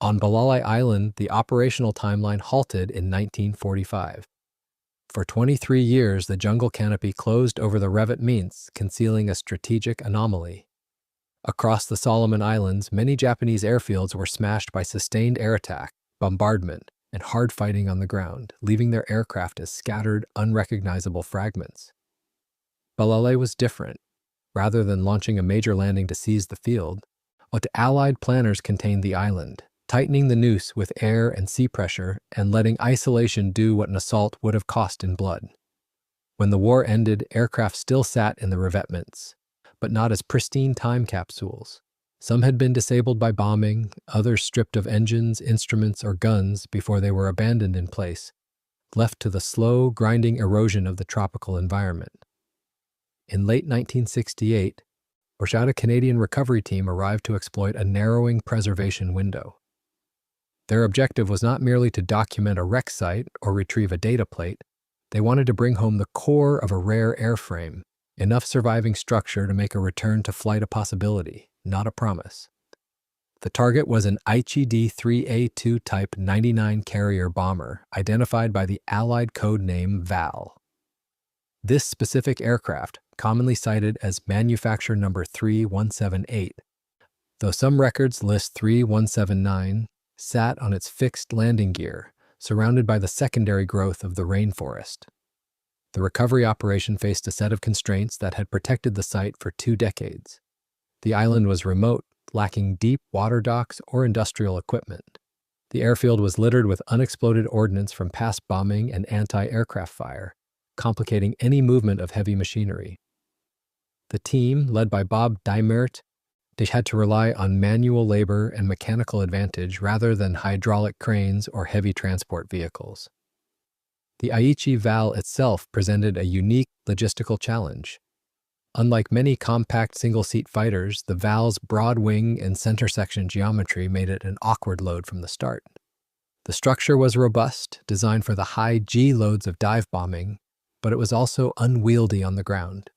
On Balalae Island, the operational timeline halted in 1945. For 23 years, the jungle canopy closed over the revetments, concealing a strategic anomaly. Across the Solomon Islands, many Japanese airfields were smashed by sustained air attack, bombardment, and hard fighting on the ground, leaving their aircraft as scattered, unrecognizable fragments. Balalae was different. Rather than launching a major landing to seize the field, what Allied planners contained the island, tightening the noose with air and sea pressure and letting isolation do what an assault would have cost in blood. When the war ended, aircraft still sat in the revetments, but not as pristine time capsules. Some had been disabled by bombing, others stripped of engines, instruments, or guns before they were abandoned in place, left to the slow, grinding erosion of the tropical environment. In late 1968, a Canadian recovery team arrived to exploit a narrowing preservation window. Their objective was not merely to document a wreck site or retrieve a data plate. They wanted to bring home the core of a rare airframe, enough surviving structure to make a return to flight a possibility, not a promise. The target was an Aichi D3A2 Type 99 carrier bomber, identified by the Allied code name Val. This specific aircraft, commonly cited as manufacturer number 3178, though some records list 3179, sat on its fixed landing gear, surrounded by the secondary growth of the rainforest. The recovery operation faced a set of constraints that had protected the site for 2 decades. The island was remote, lacking deep water docks or industrial equipment. The airfield was littered with unexploded ordnance from past bombing and anti-aircraft fire, complicating any movement of heavy machinery. The team, led by Bob Diemert, had to rely on manual labor and mechanical advantage rather than hydraulic cranes or heavy transport vehicles. The Aichi Val itself presented a unique logistical challenge. Unlike many compact single-seat fighters, the Val's broad wing and center section geometry made it an awkward load from the start. The structure was robust, designed for the high G loads of dive bombing, but it was also unwieldy on the ground.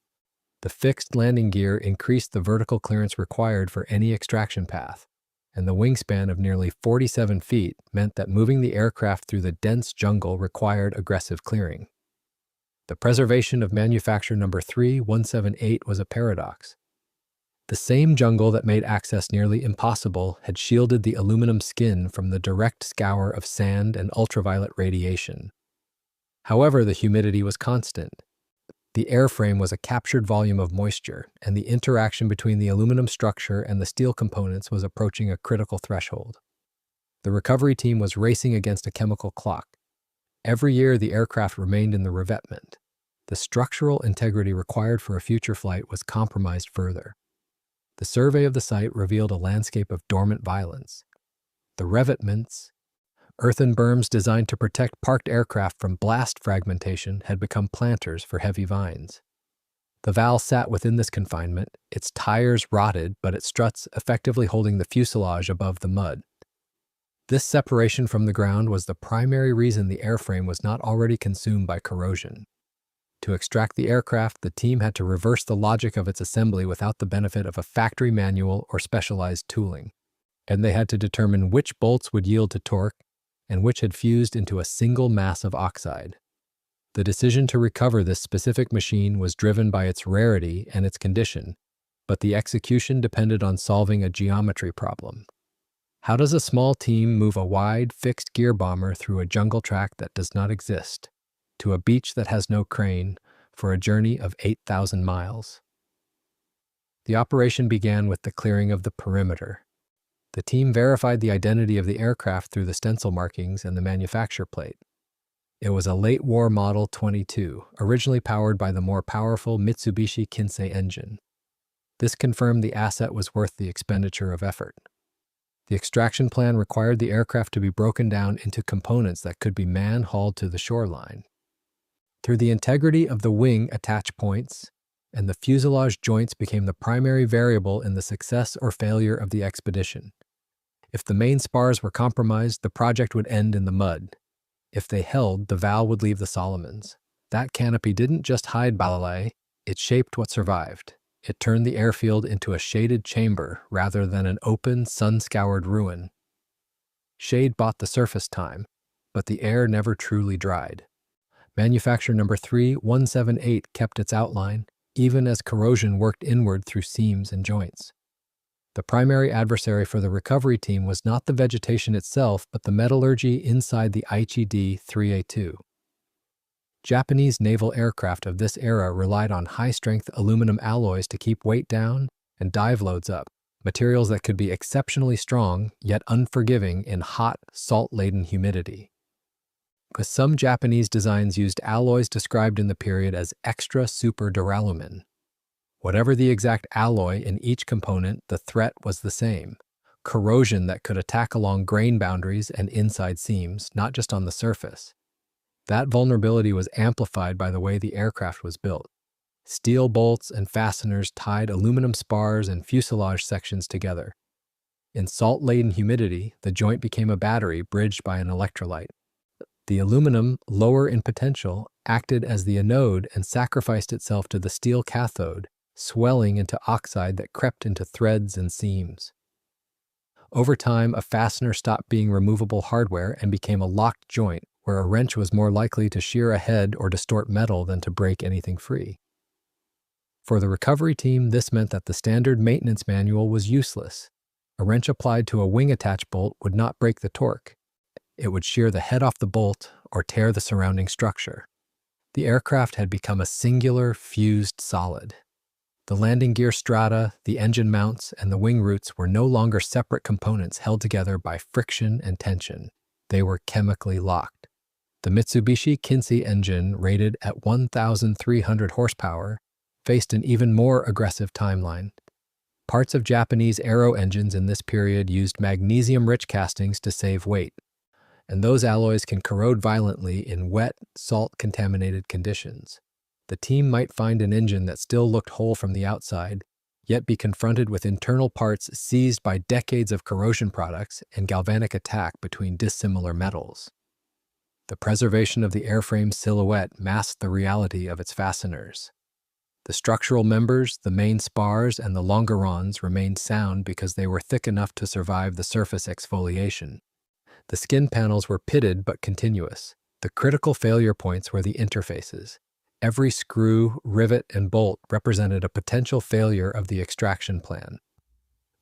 The fixed landing gear increased the vertical clearance required for any extraction path, and the wingspan of nearly 47 feet meant that moving the aircraft through the dense jungle required aggressive clearing. The preservation of manufacturer number 3178 was a paradox. The same jungle that made access nearly impossible had shielded the aluminum skin from the direct scour of sand and ultraviolet radiation. However, the humidity was constant. The airframe was a captured volume of moisture, and the interaction between the aluminum structure and the steel components was approaching a critical threshold. The recovery team was racing against a chemical clock. Every year, the aircraft remained in the revetment. The structural integrity required for a future flight was compromised further. The survey of the site revealed a landscape of dormant violence. The revetments, earthen berms designed to protect parked aircraft from blast fragmentation, had become planters for heavy vines. The Val sat within this confinement, its tires rotted, but its struts effectively holding the fuselage above the mud. This separation from the ground was the primary reason the airframe was not already consumed by corrosion. To extract the aircraft, the team had to reverse the logic of its assembly without the benefit of a factory manual or specialized tooling, and they had to determine which bolts would yield to torque and which had fused into a single mass of oxide. The decision to recover this specific machine was driven by its rarity and its condition, but the execution depended on solving a geometry problem. How does a small team move a wide, fixed-gear bomber through a jungle track that does not exist, to a beach that has no crane, for a journey of 8,000 miles? The operation began with the clearing of the perimeter. The team verified the identity of the aircraft through the stencil markings and the manufacture plate. It was a late-war Model 22, originally powered by the more powerful Mitsubishi Kinsei engine. This confirmed the asset was worth the expenditure of effort. The extraction plan required the aircraft to be broken down into components that could be man-hauled to the shoreline. Through the integrity of the wing attach points, and the fuselage joints became the primary variable in the success or failure of the expedition. If the main spars were compromised, the project would end in the mud. If they held, the Val would leave the Solomons. That canopy didn't just hide Balalae, it shaped what survived. It turned the airfield into a shaded chamber rather than an open, sun-scoured ruin. Shade bought the surface time, but the air never truly dried. Manufacturer number 3178 kept its outline, even as corrosion worked inward through seams and joints. The primary adversary for the recovery team was not the vegetation itself, but the metallurgy inside the Aichi D3A2. Japanese naval aircraft of this era relied on high-strength aluminum alloys to keep weight down and dive loads up, materials that could be exceptionally strong yet unforgiving in hot, salt-laden humidity. Some Japanese designs used alloys described in the period as extra super duralumin. Whatever the exact alloy in each component, the threat was the same: corrosion that could attack along grain boundaries and inside seams, not just on the surface. That vulnerability was amplified by the way the aircraft was built. Steel bolts and fasteners tied aluminum spars and fuselage sections together. In salt-laden humidity, the joint became a battery bridged by an electrolyte. The aluminum, lower in potential, acted as the anode and sacrificed itself to the steel cathode, swelling into oxide that crept into threads and seams. Over time, a fastener stopped being removable hardware and became a locked joint, where a wrench was more likely to shear ahead or distort metal than to break anything free. For the recovery team, this meant that the standard maintenance manual was useless. A wrench applied to a wing attach bolt would not break the torque. It would shear the head off the bolt or tear the surrounding structure. The aircraft had become a singular, fused solid. The landing gear strata, the engine mounts, and the wing roots were no longer separate components held together by friction and tension. They were chemically locked. The Mitsubishi Kinsei engine, rated at 1,300 horsepower, faced an even more aggressive timeline. Parts of Japanese aero engines in this period used magnesium-rich castings to save weight, and those alloys can corrode violently in wet, salt-contaminated conditions. The team might find an engine that still looked whole from the outside, yet be confronted with internal parts seized by decades of corrosion products and galvanic attack between dissimilar metals. The preservation of the airframe silhouette masked the reality of its fasteners. The structural members, the main spars, and the longerons remained sound because they were thick enough to survive the surface exfoliation. The skin panels were pitted but continuous. The critical failure points were the interfaces. Every screw, rivet, and bolt represented a potential failure of the extraction plan.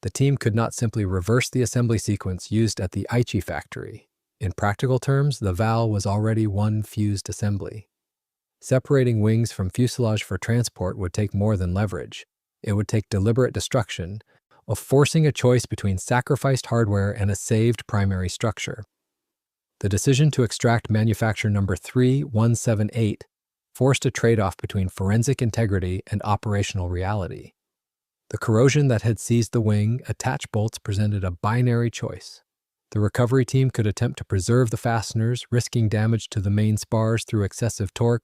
The team could not simply reverse the assembly sequence used at the Aichi factory. In practical terms, the Val was already one fused assembly. Separating wings from fuselage for transport would take more than leverage. It would take deliberate destruction, of forcing a choice between sacrificed hardware and a saved primary structure. The decision to extract manufacturer number 3178 forced a trade-off between forensic integrity and operational reality. The corrosion that had seized the wing attach bolts presented a binary choice. The recovery team could attempt to preserve the fasteners, risking damage to the main spars through excessive torque,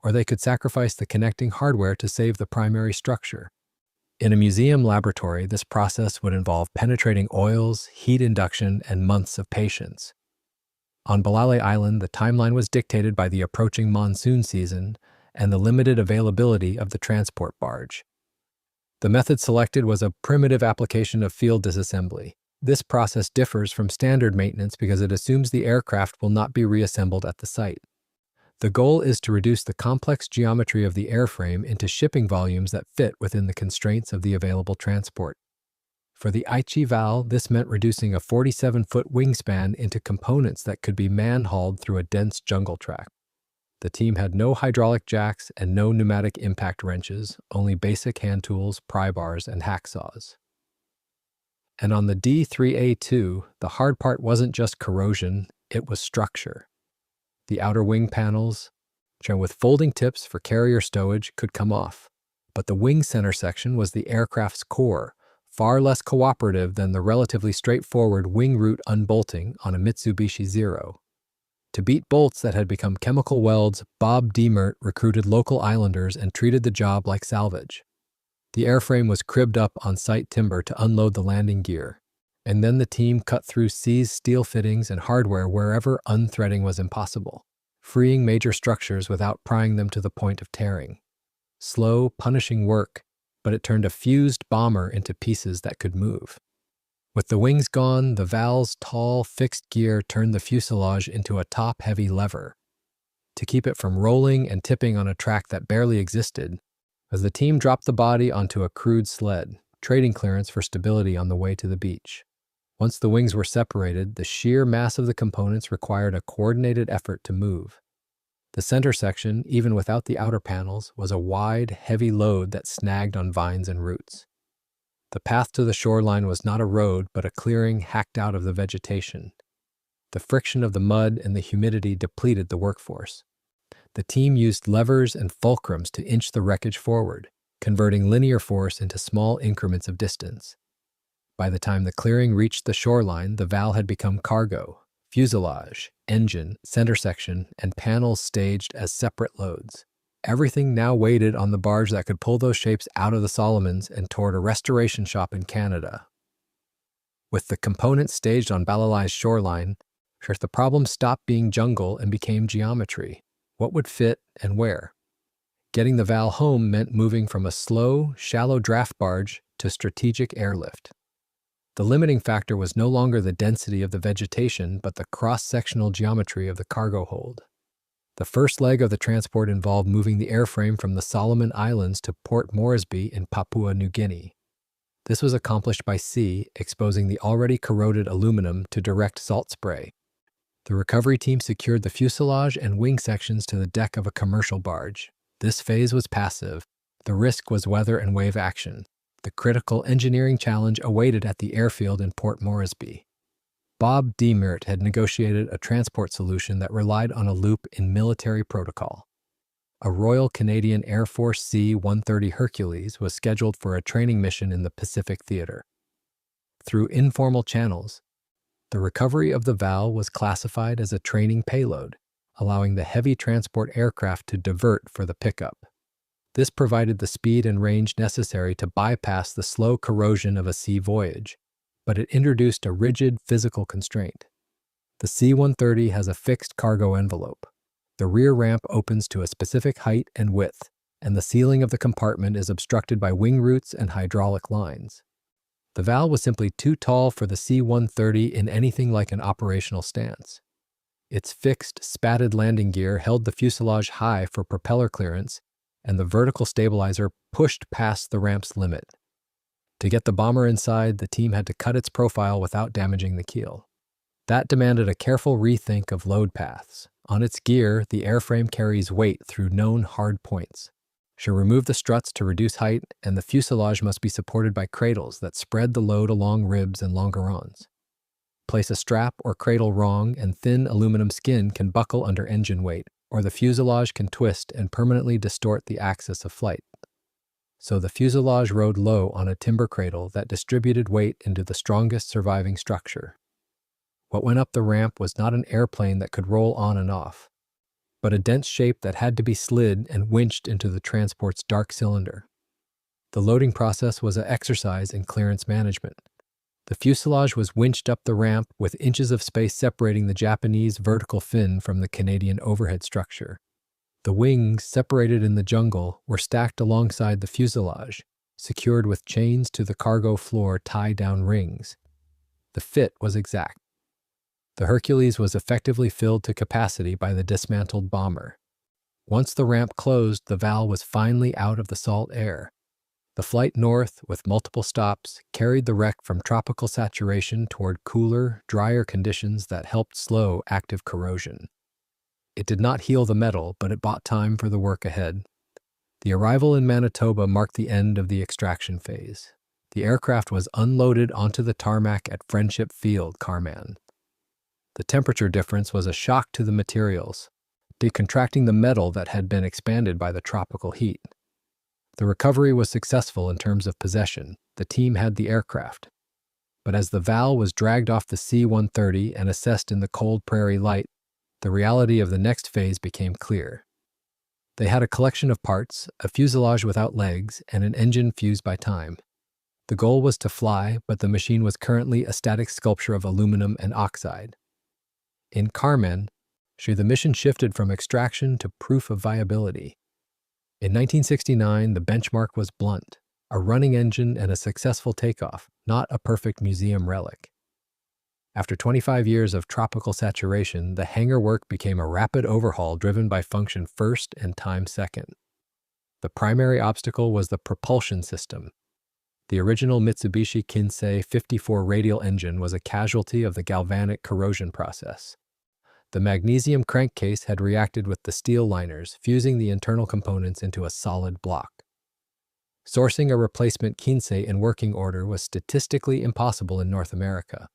or they could sacrifice the connecting hardware to save the primary structure. In a museum laboratory, this process would involve penetrating oils, heat induction, and months of patience. On Balalae Island, the timeline was dictated by the approaching monsoon season and the limited availability of the transport barge. The method selected was a primitive application of field disassembly. This process differs from standard maintenance because it assumes the aircraft will not be reassembled at the site. The goal is to reduce the complex geometry of the airframe into shipping volumes that fit within the constraints of the available transport. For the Aichi Val, this meant reducing a 47-foot wingspan into components that could be man-hauled through a dense jungle track. The team had no hydraulic jacks and no pneumatic impact wrenches, only basic hand tools, pry bars, and hacksaws. And on the D3A2, the hard part wasn't just corrosion, it was structure. The outer wing panels, with folding tips for carrier stowage, could come off, but the wing center section was the aircraft's core, far less cooperative than the relatively straightforward wing root unbolting on a Mitsubishi Zero. To beat bolts that had become chemical welds, Bob Diemert recruited local islanders and treated the job like salvage. The airframe was cribbed up on site timber to unload the landing gear, and then the team cut through seized steel fittings and hardware wherever unthreading was impossible, freeing major structures without prying them to the point of tearing. Slow, punishing work, but it turned a fused bomber into pieces that could move. With the wings gone, the Val's tall, fixed gear turned the fuselage into a top-heavy lever to keep it from rolling and tipping on a track that barely existed, as the team dropped the body onto a crude sled, trading clearance for stability on the way to the beach. Once the wings were separated, the sheer mass of the components required a coordinated effort to move. The center section, even without the outer panels, was a wide, heavy load that snagged on vines and roots. The path to the shoreline was not a road, but a clearing hacked out of the vegetation. The friction of the mud and the humidity depleted the workforce. The team used levers and fulcrums to inch the wreckage forward, converting linear force into small increments of distance. By the time the clearing reached the shoreline, the Val had become cargo, fuselage, engine, center section, and panels staged as separate loads. Everything now waited on the barge that could pull those shapes out of the Solomons and toward a restoration shop in Canada. With the components staged on Balalae's shoreline, the problem stopped being jungle and became geometry. What would fit and where? Getting the Val home meant moving from a slow, shallow draft barge to strategic airlift. The limiting factor was no longer the density of the vegetation, but the cross-sectional geometry of the cargo hold. The first leg of the transport involved moving the airframe from the Solomon Islands to Port Moresby in Papua New Guinea. This was accomplished by sea, exposing the already corroded aluminum to direct salt spray. The recovery team secured the fuselage and wing sections to the deck of a commercial barge. This phase was passive. The risk was weather and wave action. The critical engineering challenge awaited at the airfield in Port Moresby. Bob Diemert had negotiated a transport solution that relied on a loop in military protocol. A Royal Canadian Air Force C-130 Hercules was scheduled for a training mission in the Pacific Theater. Through informal channels, the recovery of the Val was classified as a training payload, allowing the heavy transport aircraft to divert for the pickup. This provided the speed and range necessary to bypass the slow corrosion of a sea voyage, but it introduced a rigid physical constraint. The C-130 has a fixed cargo envelope. The rear ramp opens to a specific height and width, and the ceiling of the compartment is obstructed by wing roots and hydraulic lines. The Val was simply too tall for the C-130 in anything like an operational stance. Its fixed, spatted landing gear held the fuselage high for propeller clearance, and the vertical stabilizer pushed past the ramp's limit. To get the bomber inside, the team had to cut its profile without damaging the keel. That demanded a careful rethink of load paths. On its gear, the airframe carries weight through known hard points. Should remove the struts to reduce height, and the fuselage must be supported by cradles that spread the load along ribs and longerons. Place a strap or cradle wrong, and thin aluminum skin can buckle under engine weight, or the fuselage can twist and permanently distort the axis of flight. So the fuselage rode low on a timber cradle that distributed weight into the strongest surviving structure. What went up the ramp was not an airplane that could roll on and off, but a dense shape that had to be slid and winched into the transport's dark cylinder. The loading process was an exercise in clearance management. The fuselage was winched up the ramp with inches of space separating the Japanese vertical fin from the Canadian overhead structure. The wings, separated in the jungle, were stacked alongside the fuselage, secured with chains to the cargo floor tie-down rings. The fit was exact. The Hercules was effectively filled to capacity by the dismantled bomber. Once the ramp closed, the Val was finally out of the salt air. The flight north, with multiple stops, carried the wreck from tropical saturation toward cooler, drier conditions that helped slow active corrosion. It did not heal the metal, but it bought time for the work ahead. The arrival in Manitoba marked the end of the extraction phase. The aircraft was unloaded onto the tarmac at Friendship Field, Carman. The temperature difference was a shock to the materials, decontracting the metal that had been expanded by the tropical heat. The recovery was successful in terms of possession. The team had the aircraft. But as the Val was dragged off the C-130 and assessed in the cold prairie light, the reality of the next phase became clear. They had a collection of parts, a fuselage without legs, and an engine fused by time. The goal was to fly, but the machine was currently a static sculpture of aluminum and oxide. In Carmen, the mission shifted from extraction to proof of viability. In 1969, the benchmark was blunt. a running engine and a successful takeoff, not a perfect museum relic. After 25 years of tropical saturation, the hangar work became a rapid overhaul driven by function first and time second. The primary obstacle was the propulsion system. The original Mitsubishi Kinsei 54 radial engine was a casualty of the galvanic corrosion process. The magnesium crankcase had reacted with the steel liners, fusing the internal components into a solid block. Sourcing a replacement Kinsei in working order was statistically impossible in North America.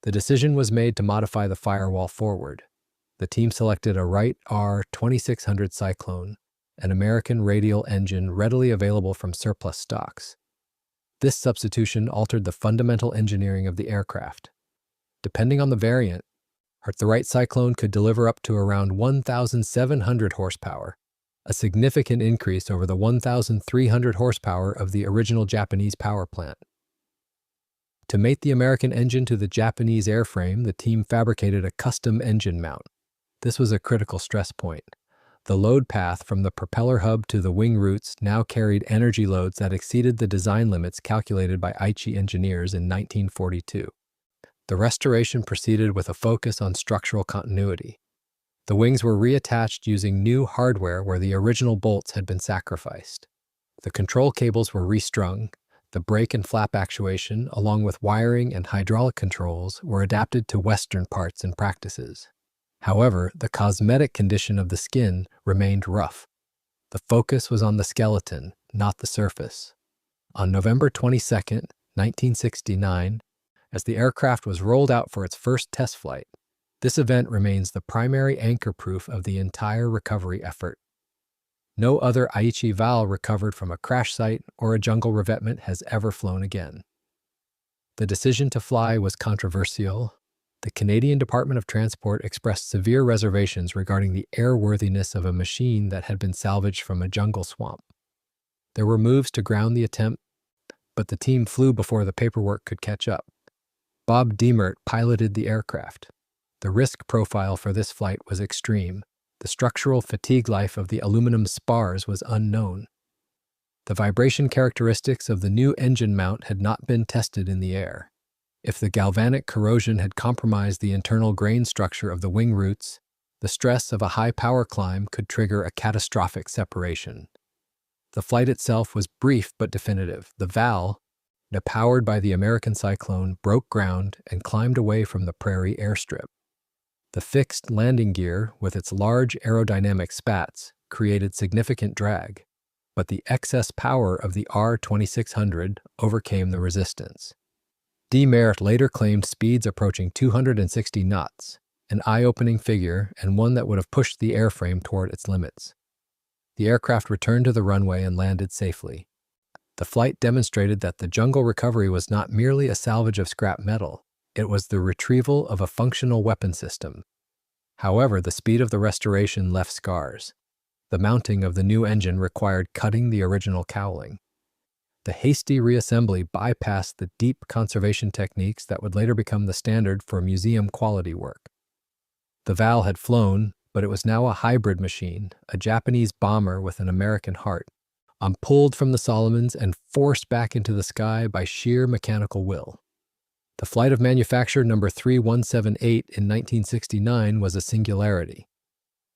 The decision was made to modify the firewall forward. The team selected a Wright R-2600 Cyclone, an American radial engine readily available from surplus stocks. This substitution altered the fundamental engineering of the aircraft. Depending on the variant, the Wright Cyclone could deliver up to around 1,700 horsepower, a significant increase over the 1,300 horsepower of the original Japanese power plant. To mate the American engine to the Japanese airframe, the team fabricated a custom engine mount. This was a critical stress point. The load path from the propeller hub to the wing roots now carried energy loads that exceeded the design limits calculated by Aichi engineers in 1942. The restoration proceeded with a focus on structural continuity. The wings were reattached using new hardware where the original bolts had been sacrificed. The control cables were restrung. The brake and flap actuation, along with wiring and hydraulic controls, were adapted to Western parts and practices. However, the cosmetic condition of the skin remained rough. The focus was on the skeleton, not the surface. On November 22, 1969, as the aircraft was rolled out for its first test flight, this event remains the primary anchor proof of the entire recovery effort. No other Aichi Val recovered from a crash site or a jungle revetment has ever flown again. The decision to fly was controversial. The Canadian Department of Transport expressed severe reservations regarding the airworthiness of a machine that had been salvaged from a jungle swamp. There were moves to ground the attempt, but the team flew before the paperwork could catch up. Bob Diemert piloted the aircraft. The risk profile for this flight was extreme. The structural fatigue life of the aluminum spars was unknown. The vibration characteristics of the new engine mount had not been tested in the air. If the galvanic corrosion had compromised the internal grain structure of the wing roots, the stress of a high power climb could trigger a catastrophic separation. The flight itself was brief but definitive. The Val, powered by the American Cyclone, broke ground and climbed away from the prairie airstrip. The fixed landing gear, with its large aerodynamic spats, created significant drag, but the excess power of the R-2600 overcame the resistance. Diemert later claimed speeds approaching 260 knots, an eye-opening figure and one that would have pushed the airframe toward its limits. The aircraft returned to the runway and landed safely. The flight demonstrated that the jungle recovery was not merely a salvage of scrap metal. It was the retrieval of a functional weapon system. However, the speed of the restoration left scars. The mounting of the new engine required cutting the original cowling. The hasty reassembly bypassed the deep conservation techniques that would later become the standard for museum-quality work. The Val had flown, but it was now a hybrid machine, a Japanese bomber with an American heart, pulled from the Solomons and forced back into the sky by sheer mechanical will. The flight of manufacture number 3178 in 1969 was a singularity.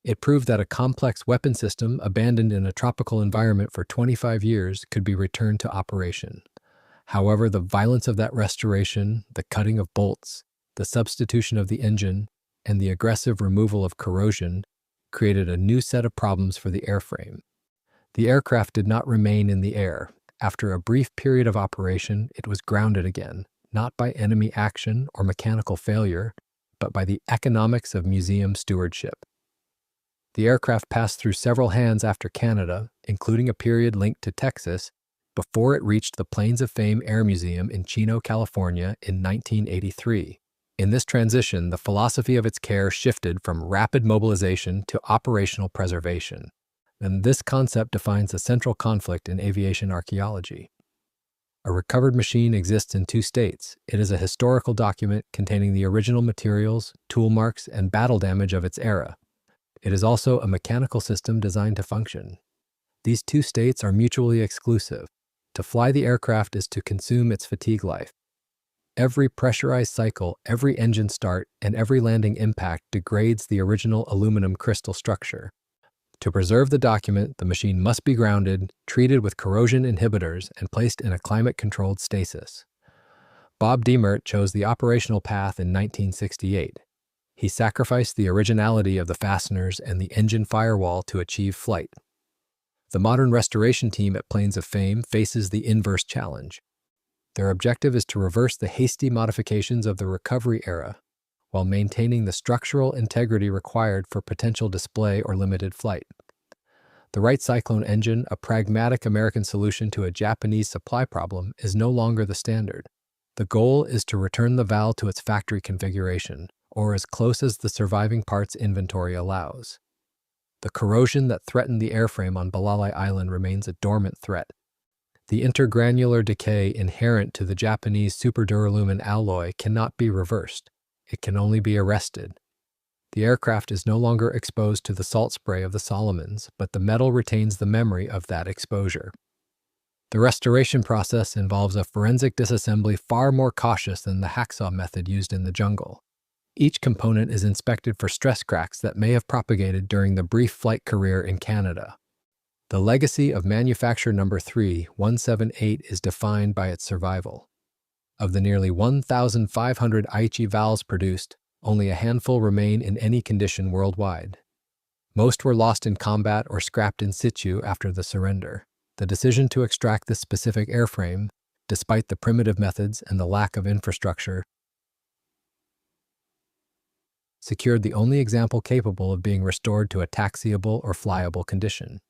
It proved that a complex weapon system abandoned in a tropical environment for 25 years could be returned to operation. However, the violence of that restoration, the cutting of bolts, the substitution of the engine, and the aggressive removal of corrosion created a new set of problems for the airframe. The aircraft did not remain in the air. After a brief period of operation, it was grounded again, not by enemy action or mechanical failure, but by the economics of museum stewardship. The aircraft passed through several hands after Canada, including a period linked to Texas, before it reached the Plains of Fame Air Museum in Chino, California in 1983. In this transition, the philosophy of its care shifted from rapid mobilization to operational preservation, and this concept defines a central conflict in aviation archaeology. A recovered machine exists in two states. It is a historical document containing the original materials, tool marks, and battle damage of its era. It is also a mechanical system designed to function. These two states are mutually exclusive. To fly the aircraft is to consume its fatigue life. Every pressurized cycle, every engine start, and every landing impact degrades the original aluminum crystal structure. To preserve the document, the machine must be grounded, treated with corrosion inhibitors, and placed in a climate-controlled stasis. Bob Diemert chose the operational path in 1968. He sacrificed the originality of the fasteners and the engine firewall to achieve flight. The modern restoration team at Planes of Fame faces the inverse challenge. Their objective is to reverse the hasty modifications of the recovery era while maintaining the structural integrity required for potential display or limited flight. The Wright Cyclone engine, a pragmatic American solution to a Japanese supply problem, is no longer the standard. The goal is to return the Val to its factory configuration, or as close as the surviving parts inventory allows. The corrosion that threatened the airframe on Balalae Island remains a dormant threat. The intergranular decay inherent to the Japanese superduralumin alloy cannot be reversed. It can only be arrested. The aircraft is no longer exposed to the salt spray of the Solomons, but the metal retains the memory of that exposure. The restoration process involves a forensic disassembly far more cautious than the hacksaw method used in the jungle. Each component is inspected for stress cracks that may have propagated during the brief flight career in Canada. The legacy of manufacturer number 3178 is defined by its survival. Of the nearly 1,500 Aichi Vals produced, only a handful remain in any condition worldwide. Most were lost in combat or scrapped in situ after the surrender. The decision to extract this specific airframe, despite the primitive methods and the lack of infrastructure, secured the only example capable of being restored to a taxiable or flyable condition.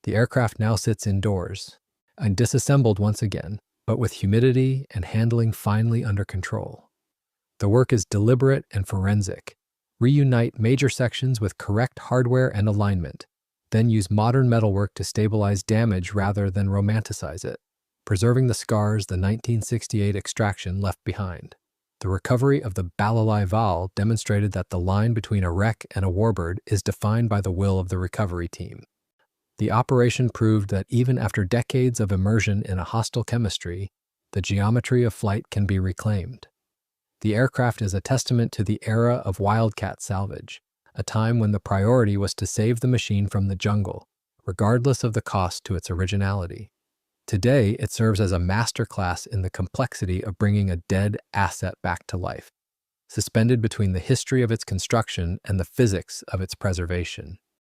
The aircraft now sits indoors, and disassembled once again, but with humidity and handling finally under control. The work is deliberate and forensic. Reunite major sections with correct hardware and alignment, then use modern metalwork to stabilize damage rather than romanticize it, preserving the scars the 1968 extraction left behind. The recovery of the Balalae Val demonstrated that the line between a wreck and a warbird is defined by the will of the recovery team. The operation proved that even after decades of immersion in a hostile chemistry, the geometry of flight can be reclaimed. The aircraft is a testament to the era of wildcat salvage, a time when the priority was to save the machine from the jungle, regardless of the cost to its originality. Today, it serves as a masterclass in the complexity of bringing a dead asset back to life, suspended between the history of its construction and the physics of its preservation.